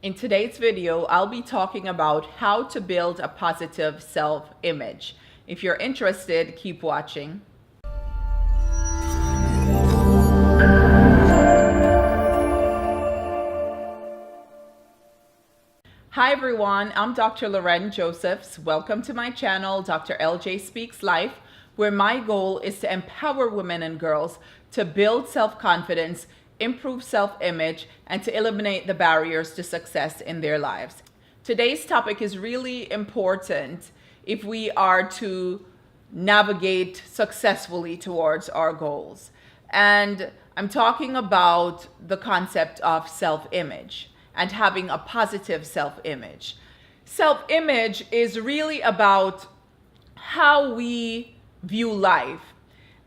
In today's video, I'll be talking about how to build a positive self-image. If you're interested, keep watching. Hi everyone, I'm Dr. Loren Josephs. Welcome to my channel, Dr. LJ Speaks Life, where my goal is to empower women and girls to build self-confidence, improve self-image, and to eliminate the barriers to success in their lives. Today's topic is really important if we are to navigate successfully towards our goals. And I'm talking about the concept of self-image and having a positive self-image. Self-image is really about how we view life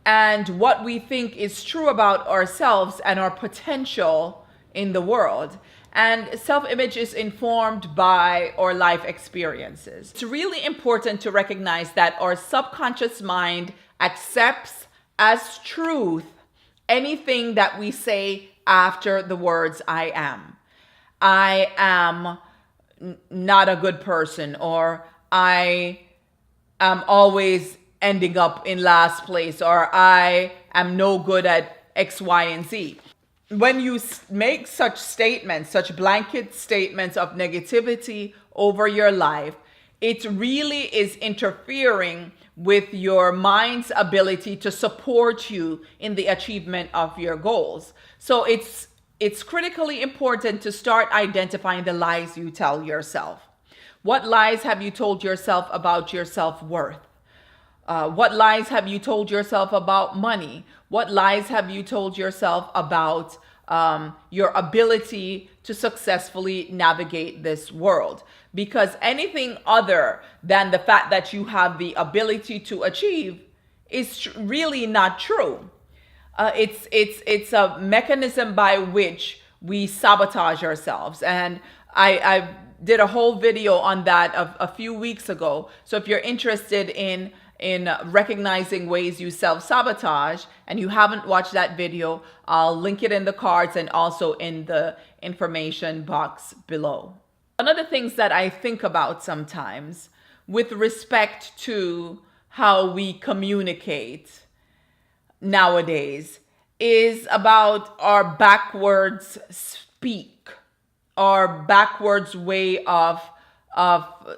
and what we think is true about ourselves and our potential in the world. And self-image is informed by our life experiences. It's really important to recognize that our subconscious mind accepts as truth anything that we say after the words I am. I am not a good person, or I am always ending up in last place, or I am no good at X, Y, and Z. When you make such statements, such blanket statements of negativity over your life, it really is interfering with your mind's ability to support you in the achievement of your goals. So it's critically important to start identifying the lies you tell yourself. What lies have you told yourself about your self-worth? What lies have you told yourself about money? What lies have you told yourself about your ability to successfully navigate this world? Because anything other than the fact that you have the ability to achieve is really not true. It's a mechanism by which we sabotage ourselves. And I did a whole video on that a few weeks ago. So if you're interested in recognizing ways you self-sabotage and you haven't watched that video, I'll link it in the cards and also in the information box below. One of the things that I think about sometimes with respect to how we communicate nowadays is about our backwards speak, our backwards way of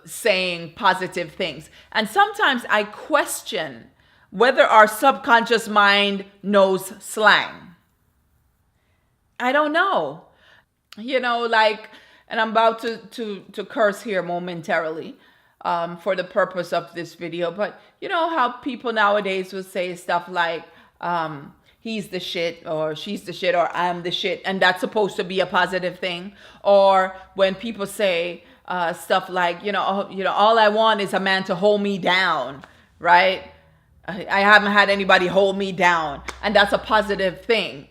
saying positive things. And sometimes I question whether our subconscious mind knows slang. I don't know. And I'm about to curse here momentarily for the purpose of this video. But you know how people nowadays will say stuff like, he's the shit, or she's the shit, or I'm the shit, and that's supposed to be a positive thing. Or when people say stuff like, all I want is a man to hold me down, right? I haven't had anybody hold me down, and that's a positive thing.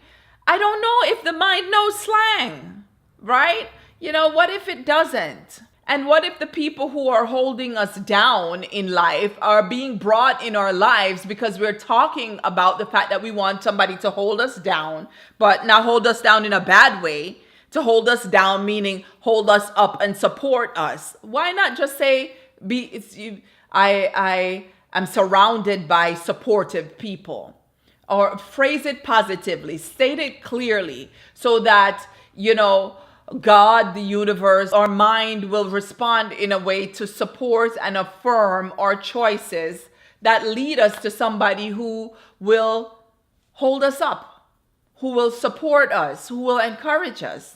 I don't know if the mind knows slang, right? What if it doesn't? And what if the people who are holding us down in life are being brought in our lives because we're talking about the fact that we want somebody to hold us down, but not hold us down in a bad way, to hold us down, meaning hold us up and support us? Why not just say, I am surrounded by supportive people? Or phrase it positively, state it clearly so that, God, the universe, our mind will respond in a way to support and affirm our choices that lead us to somebody who will hold us up, who will support us, who will encourage us.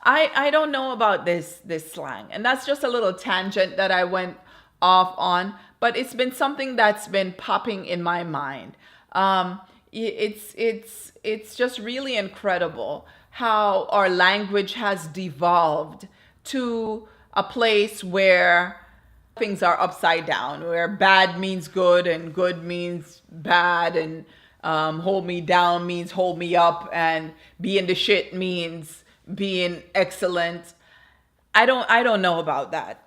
I don't know about this slang, and that's just a little tangent that I went off on, but it's been something that's been popping in my mind. It's just really incredible how our language has devolved to a place where things are upside down, where bad means good and good means bad, and hold me down means hold me up, and being the shit means being excellent. I don't know about that.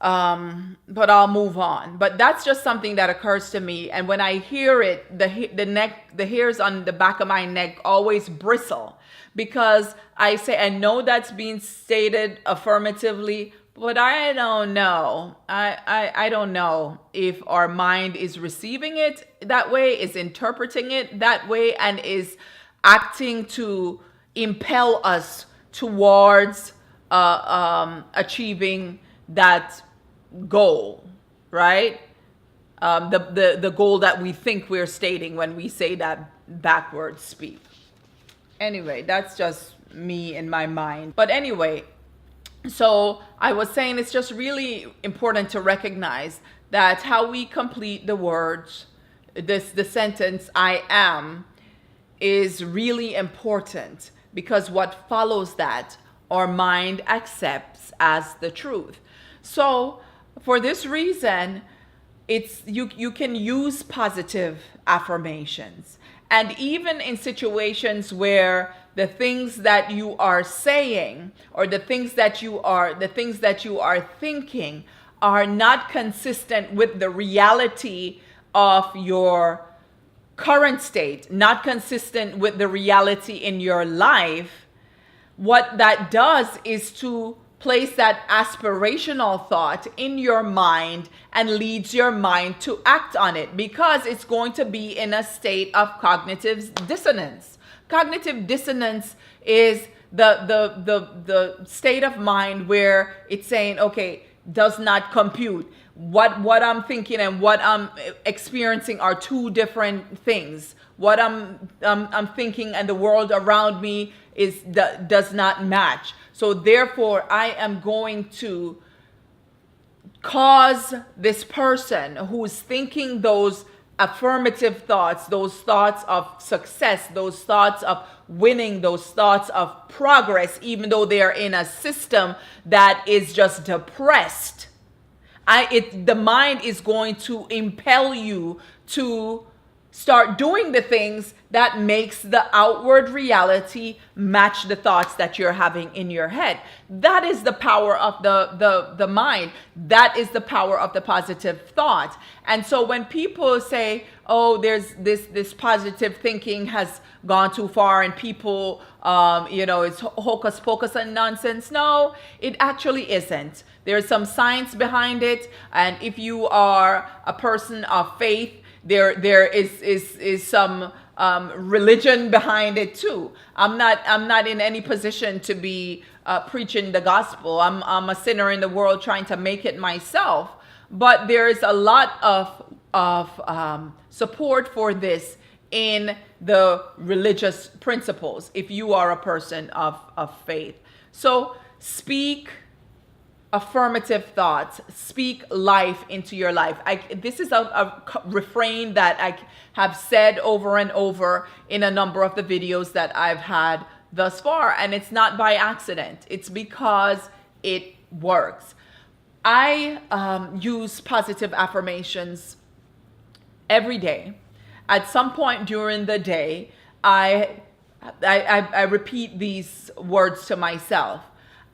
But I'll move on. But that's just something that occurs to me. And when I hear it, the hairs on the back of my neck always bristle, because I say, I know that's being stated affirmatively, but I don't know. I don't know if our mind is receiving it that way, is interpreting it that way, and is acting to impel us towards achieving that goal, right? The goal that we think we're stating when we say that backwards speak. Anyway, that's just me in my mind. But anyway, so I was saying it's just really important to recognize that how we complete the words, the sentence I am, is really important, because what follows that our mind accepts as the truth. So for this reason, it's you can use positive affirmations. And even in situations where the things that you are saying, or the things that you are thinking, are not consistent with the reality of your current state, not consistent with the reality in your life, what that does is to place that aspirational thought in your mind and leads your mind to act on it, because it's going to be in a state of cognitive dissonance. Cognitive dissonance is the state of mind where it's saying, okay, does not compute. What I'm thinking and what I'm experiencing are two different things. What I'm thinking and the world around me does not match. So therefore, I am going to cause this person who's thinking those affirmative thoughts, those thoughts of success, those thoughts of winning, those thoughts of progress, even though they are in a system that is just depressed. The mind is going to impel you to start doing the things that makes the outward reality match the thoughts that you're having in your head. That is the power of the mind. That is the power of the positive thought. And so when people say, oh, there's this positive thinking has gone too far and people, it's hocus pocus and nonsense. No, it actually isn't. There's some science behind it. And if you are a person of faith, there is some religion behind it too. I'm not in any position to be preaching the gospel. I'm a sinner in the world trying to make it myself. But there is a lot of support for this in the religious principles, if you are a person of faith. So speak affirmative thoughts, speak life into your life. This is a refrain that I have said over and over in a number of the videos that I've had thus far, and it's not by accident. It's because it works. I use positive affirmations every day. At some point during the day, I repeat these words to myself.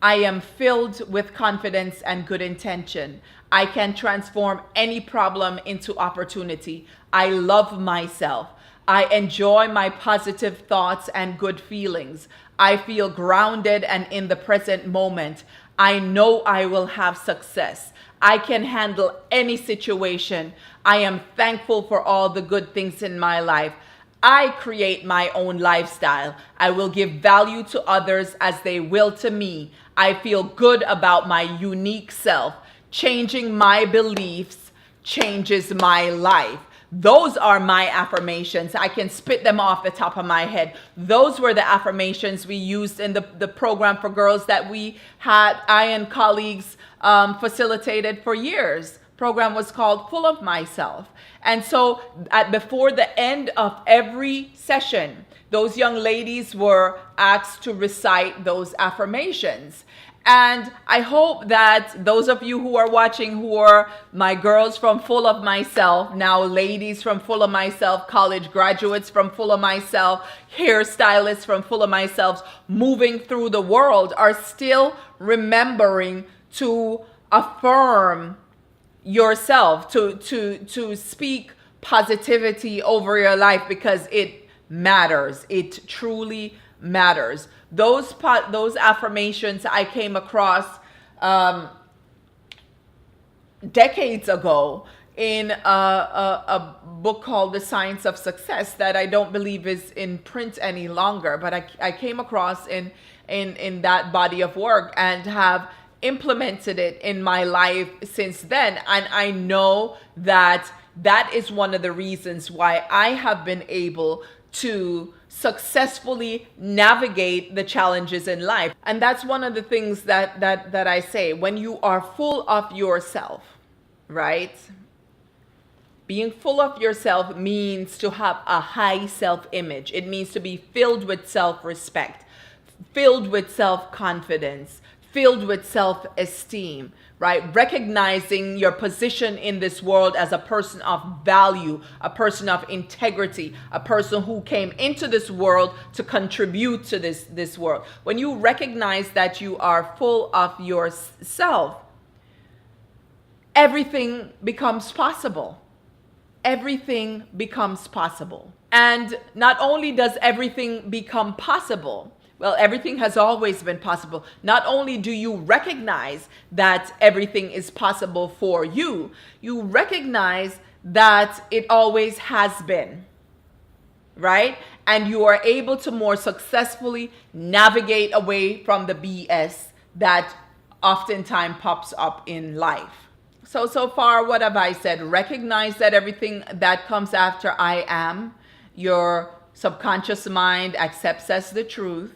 I am filled with confidence and good intention. I can transform any problem into opportunity. I love myself. I enjoy my positive thoughts and good feelings. I feel grounded and in the present moment. I know I will have success. I can handle any situation. I am thankful for all the good things in my life. I create my own lifestyle. I will give value to others as they will to me. I feel good about my unique self. Changing my beliefs changes my life. Those are my affirmations. I can spit them off the top of my head. Those were the affirmations we used in the program for girls that we had, I and colleagues facilitated for years. Program was called Full of Myself. And so before the end of every session, those young ladies were asked to recite those affirmations. And I hope that those of you who are watching, who are my girls from Full of Myself, now ladies from Full of Myself, college graduates from Full of Myself, hairstylists from Full of Myself, moving through the world, are still remembering to affirm yourself, to speak positivity over your life, because it matters. It truly matters. Those affirmations I came across decades ago in a book called The Science of Success that I don't believe is in print any longer, but I came across in that body of work and have implemented it in my life since then. And I know that that is one of the reasons why I have been able to successfully navigate the challenges in life. And that's one of the things that I say. When you are full of yourself, right? Being full of yourself means to have a high self-image. It means to be filled with self-respect, filled with self-confidence, filled with self-esteem, right? Recognizing your position in this world as a person of value, a person of integrity, a person who came into this world to contribute to this world. When you recognize that you are full of yourself, everything becomes possible. Everything becomes possible. And not only does everything become possible, well, everything has always been possible. Not only do you recognize that everything is possible for you, you recognize that it always has been, right? And you are able to more successfully navigate away from the BS that oftentimes pops up in life. So far, what have I said? Recognize that everything that comes after I am, your subconscious mind accepts as the truth.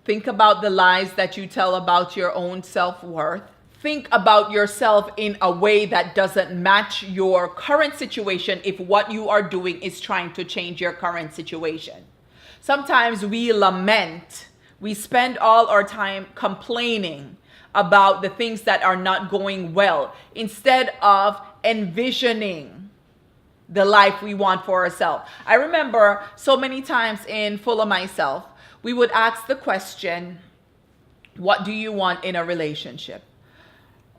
Think about the lies that you tell about your own self-worth. Think about yourself in a way that doesn't match your current situation if what you are doing is trying to change your current situation. Sometimes we lament. We spend all our time complaining about the things that are not going well instead of envisioning the life we want for ourselves. I remember so many times in Full of Myself, we would ask the question, what do you want in a relationship?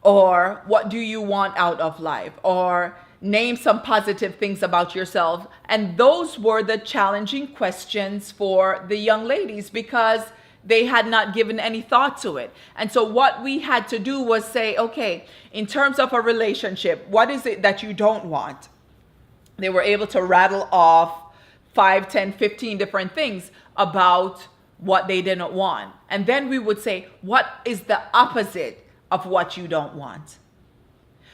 Or what do you want out of life? Or name some positive things about yourself. And those were the challenging questions for the young ladies because they had not given any thought to it. And so what we had to do was say, okay, in terms of a relationship, what is it that you don't want? They were able to rattle off 5, 10, 15 different things about what they didn't want. And then we would say, what is the opposite of what you don't want?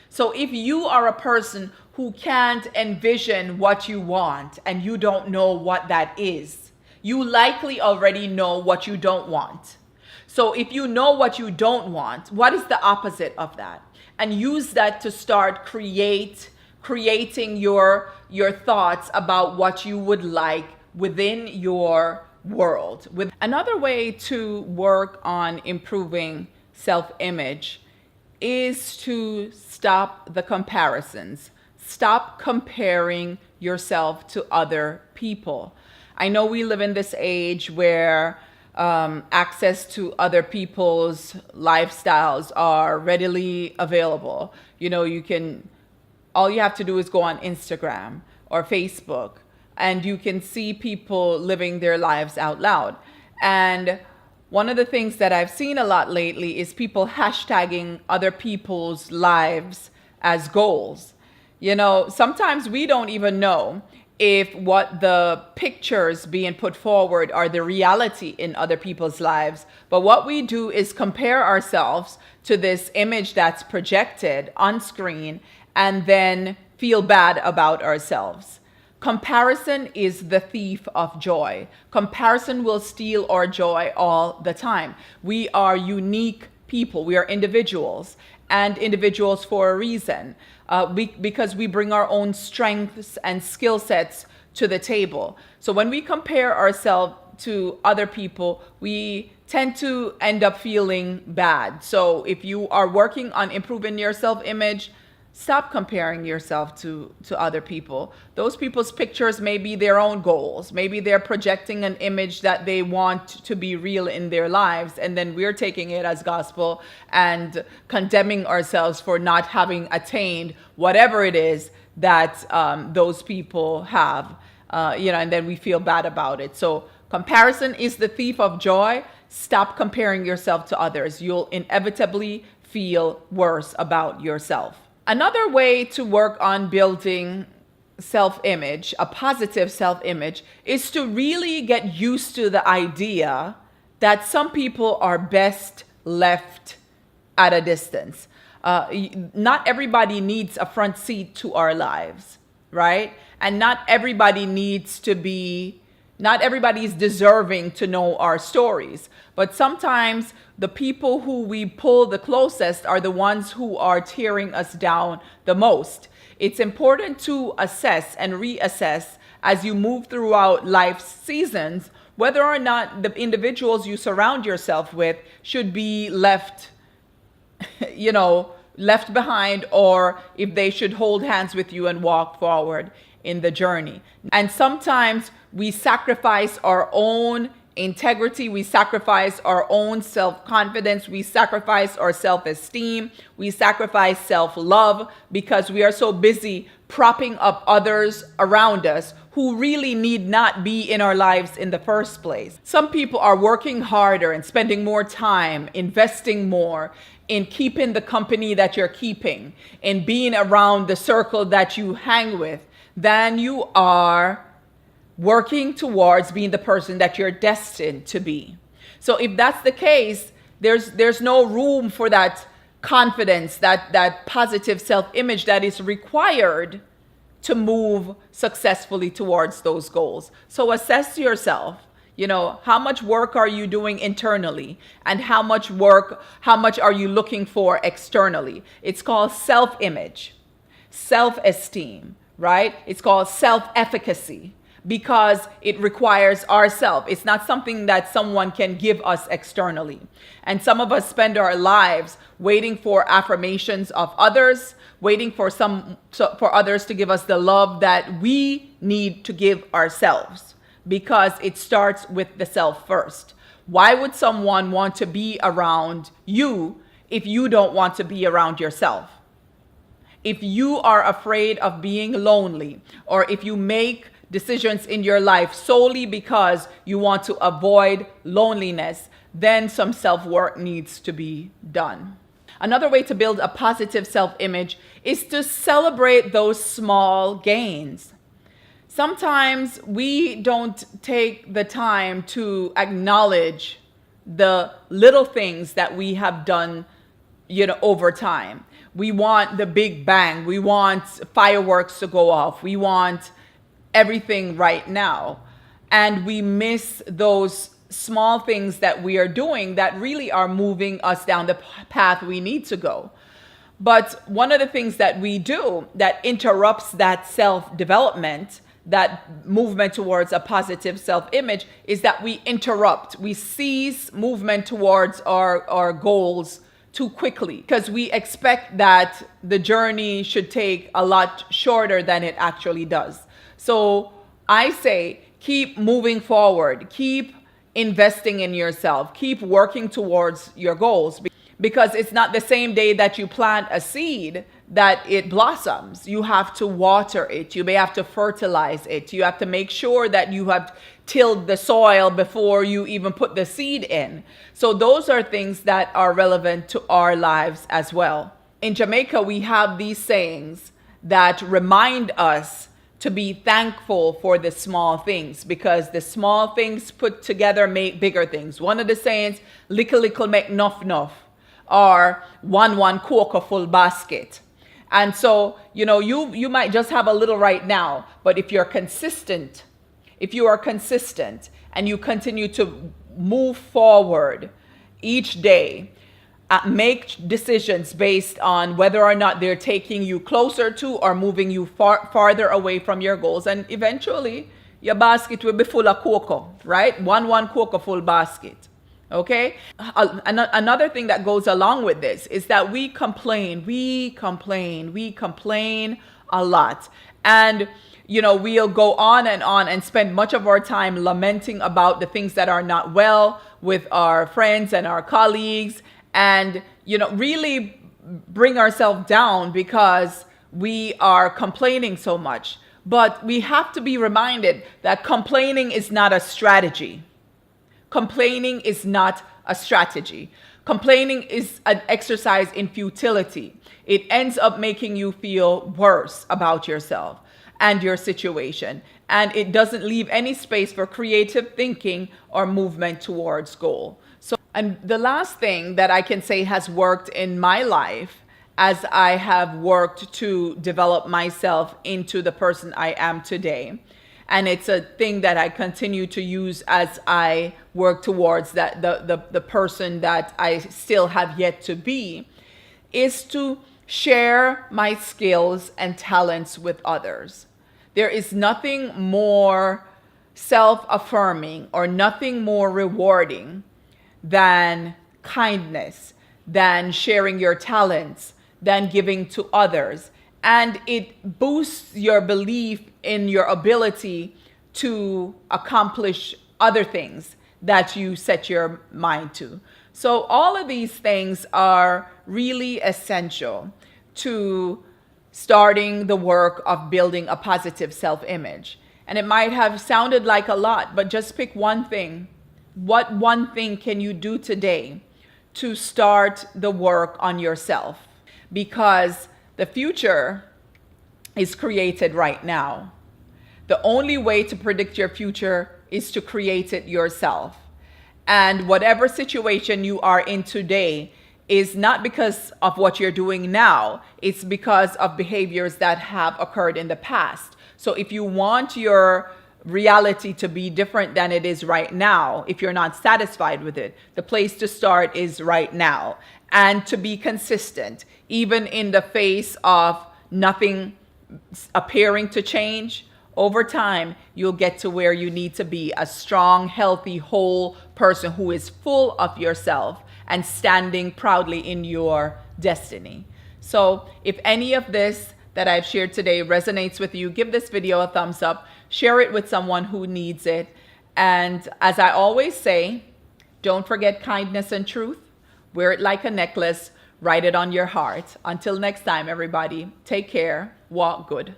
So if you are a person who can't envision what you want and you don't know what that is, you likely already know what you don't want. So if you know what you don't want, what is the opposite of that? And use that to start creating your thoughts about what you would like within your world. Another way to work on improving self-image is to stop the comparisons. Stop comparing yourself to other people. I know we live in this age where access to other people's lifestyles are readily available. You know, all you have to do is go on Instagram or Facebook and you can see people living their lives out loud. And one of the things that I've seen a lot lately is people hashtagging other people's lives as goals. You know, sometimes we don't even know if what the pictures being put forward are the reality in other people's lives. But what we do is compare ourselves to this image that's projected on screen and then feel bad about ourselves. Comparison is the thief of joy. Comparison will steal our joy all the time. We are unique people. We are individuals, and individuals for a reason. Because we bring our own strengths and skill sets to the table. So when we compare ourselves to other people, we tend to end up feeling bad. So if you are working on improving your self-image, stop comparing yourself to other people. Those people's pictures may be their own goals. Maybe they're projecting an image that they want to be real in their lives, and then we're taking it as gospel and condemning ourselves for not having attained whatever it is that those people have, and then we feel bad about it. So Comparison is the thief of joy. Stop comparing yourself to others. You'll inevitably feel worse about yourself. Another way to work on building self-image, a positive self-image, is to really get used to the idea that some people are best left at a distance. Not everybody needs a front seat to our lives, right? And not everybody is deserving to know our stories. But sometimes the people who we pull the closest are the ones who are tearing us down the most. It's important to assess and reassess as you move throughout life's seasons whether or not the individuals you surround yourself with should be left behind, or if they should hold hands with you and walk forward in the journey. And sometimes we sacrifice our own integrity, we sacrifice our own self-confidence, we sacrifice our self-esteem, we sacrifice self-love because we are so busy propping up others around us who really need not be in our lives in the first place. Some people are working harder and spending more time, investing more in keeping the company that you're keeping, in being around the circle that you hang with, than you are working towards being the person that you're destined to be. So if that's the case, there's no room for that confidence, that positive self-image that is required to move successfully towards those goals. So assess yourself. How much work are you doing internally, and how much are you looking for externally? It's called self-image, self-esteem, right? It's called self-efficacy, because it requires ourself. It's not something that someone can give us externally. And some of us spend our lives waiting for affirmations of others, waiting for others to give us the love that we need to give ourselves, because it starts with the self first. Why would someone want to be around you if you don't want to be around yourself? If you are afraid of being lonely, or if you make decisions in your life solely because you want to avoid loneliness, then some self-work needs to be done. Another way to build a positive self-image is to celebrate those small gains. Sometimes we don't take the time to acknowledge the little things that we have done, over time. We want the big bang. We want fireworks to go off. We want everything right now. And we miss those small things that we are doing that really are moving us down the path we need to go. But one of the things that we do that interrupts that self-development, that movement towards a positive self-image, is that we cease movement towards our goals too quickly, because we expect that the journey should take a lot shorter than it actually does. So I say, keep moving forward, keep investing in yourself, keep working towards your goals, because it's not the same day that you plant a seed that it blossoms. You have to water it. You may have to fertilize it. You have to make sure that you have tilled the soil before you even put the seed in. So those are things that are relevant to our lives as well. In Jamaica, we have these sayings that remind us to be thankful for the small things, because the small things put together make bigger things. One of the sayings, "Lickle lickle make nuff nuff," or one cocoa full basket. And so, you might just have a little right now, but if you are consistent and you continue to move forward each day, make decisions based on whether or not they're taking you closer to or moving you farther away from your goals. And eventually, your basket will be full of cocoa, right? One cocoa full basket. Okay? Another thing that goes along with this is that we complain a lot. And, we'll go on and spend much of our time lamenting about the things that are not well with our friends and our colleagues, and, really bring ourselves down because we are complaining so much. But we have to be reminded that complaining is not a strategy. Complaining is not a strategy. Complaining is an exercise in futility. It ends up making you feel worse about yourself and your situation. And it doesn't leave any space for creative thinking or movement towards goal. And the last thing that I can say has worked in my life as I have worked to develop myself into the person I am today, and it's a thing that I continue to use as I work towards that the person that I still have yet to be, is to share my skills and talents with others. There is nothing more self-affirming or nothing more rewarding than kindness, than sharing your talents, than giving to others. And it boosts your belief in your ability to accomplish other things that you set your mind to. So all of these things are really essential to starting the work of building a positive self-image. And it might have sounded like a lot, but just pick one thing. What one thing can you do today to start the work on yourself? Because the future is created right now. The only way to predict your future is to create it yourself. And whatever situation you are in today is not because of what you're doing now. It's because of behaviors that have occurred in the past. So if you want your reality to be different than it is right now, if you're not satisfied with it, the place to start is right now. And to be consistent, even in the face of nothing appearing to change, over time, you'll get to where you need to be, a strong, healthy, whole person who is full of yourself and standing proudly in your destiny. So if any of this that I've shared today resonates with you, give this video a thumbs up, share it with someone who needs it. And as I always say, don't forget kindness and truth. Wear it like a necklace, write it on your heart. Until next time, everybody, take care, walk good.